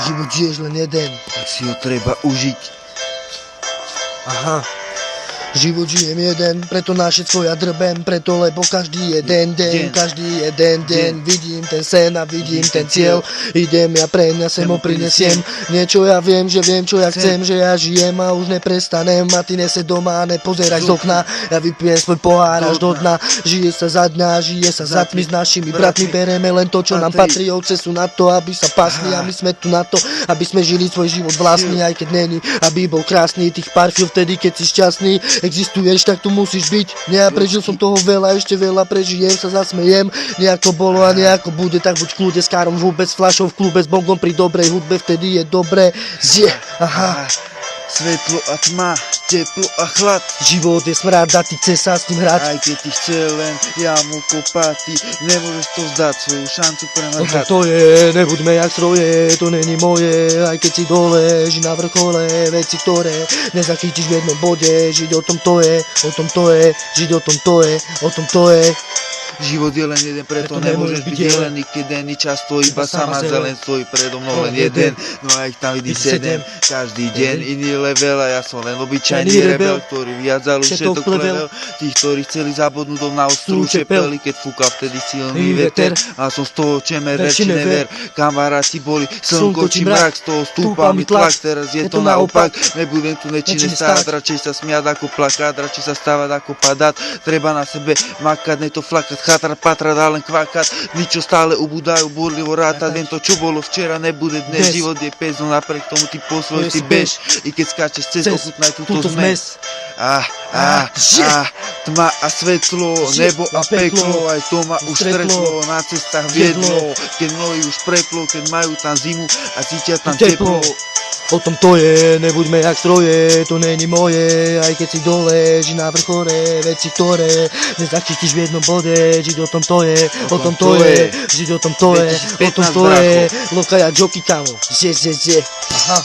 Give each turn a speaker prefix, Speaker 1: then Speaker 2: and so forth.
Speaker 1: Život žiješ len jeden,
Speaker 2: tak si ho treba užiť.
Speaker 1: aha. Život žijem jeden, preto na všetko ja drbem, preto lebo každý jeden deň, každý jeden deň, vidím ten sen a vidím ten cieľ, idem ja preň a sem ho prinesiem, niečo ja viem, čo ja chcem, že ja žijem a už neprestanem a ty nese doma a nepozeraj z okna, ja vypijem svoj pohár až do dna, žije sa za dňa, žije sa za tmy s našimi bratmi, bereme len to, čo nám patrí, ovce sú na to, aby sa pasli a my sme tu na to, aby sme žili svoj život vlastný, aj keď není, aby bol krásny, tých pár chvíľ vtedy, keď si šťastný, existuješ, tak tu musíš byť. Ja prežil som toho veľa, ešte veľa prežijem, sa zasmejem. Nejako bolo a nejako bude, tak buď v kľude s károm v hube, s fľašou v klube, s bongom pri dobrej hudbe, vtedy je dobré. Aha.
Speaker 2: Svetlo a tma, teplo a chlad.
Speaker 1: Život je smrad a ty chce sa s ním hrať.
Speaker 2: Aj keď ty chce len jamu kopať, ty nemôžeš to vzdať, svoju šancu premrhať.
Speaker 1: To je, nebuďme jak stroje, to není moje. Aj keď si dole, ži na vrchole, veci, ktoré nezachytíš v jednom bode. Žiť o tom to je, o tom to je, žiť o tom to je, o tom to je.
Speaker 2: Život je len jeden, preto nemôžeš byť delený, keď denný čas stojí, iba sama zelen stojí predo mnou len jeden. No a ich tam vidí 7, každý deň iný level a ja som len obyčajný rebel, ktorý vyhádzal už všetok plevel. Tých, ktorí chceli zabudnúť na ostrú čepeli, keď fúka vtedy silný veter. A som z toho čemer, reči never, kamaráti boli slnko či mrak, z toho stúpal mi tlak, teraz je to naopak. Nebudem tu nečine stáť, radšej sa smiať ako plakať, radšej sa stávať ako padať. Treba na sebe makať, ne to flakať, chatrať, patrať a len kvakať. Ničo stále ubúdajú, búrlivo rátať, len to čo bolo včera nebude dnes. Život je pes, no napriek tomu ty po svoj si bež. I keď skáčeš cez ochutnaj túto zmes. Tma a svetlo, nebo a peklo, aj to ma už stretlo, na cestách viedlo. Keď mnohí už preplo, keď majú tam zimu a cítia tam teplo.
Speaker 1: O tom to je, nebuďme jak stroje, to není moje, aj keď si dole, ži na vrchore, veci, ktoré nezachytíš v jednom bode, žiť o tom to je, o tom to je, žiť o tom to je, o tom to je, lokaja jockey kamo, aha.